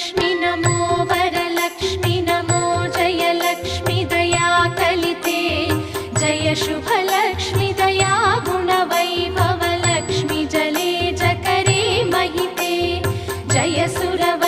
लक्ष्मी नमो वरलक्ष्मी नमो जयलक्ष्मी दया कलिते जय शुभलक्ष्मी दया गुणवैभवलक्ष्मी जले जकरे महिते जय सुरव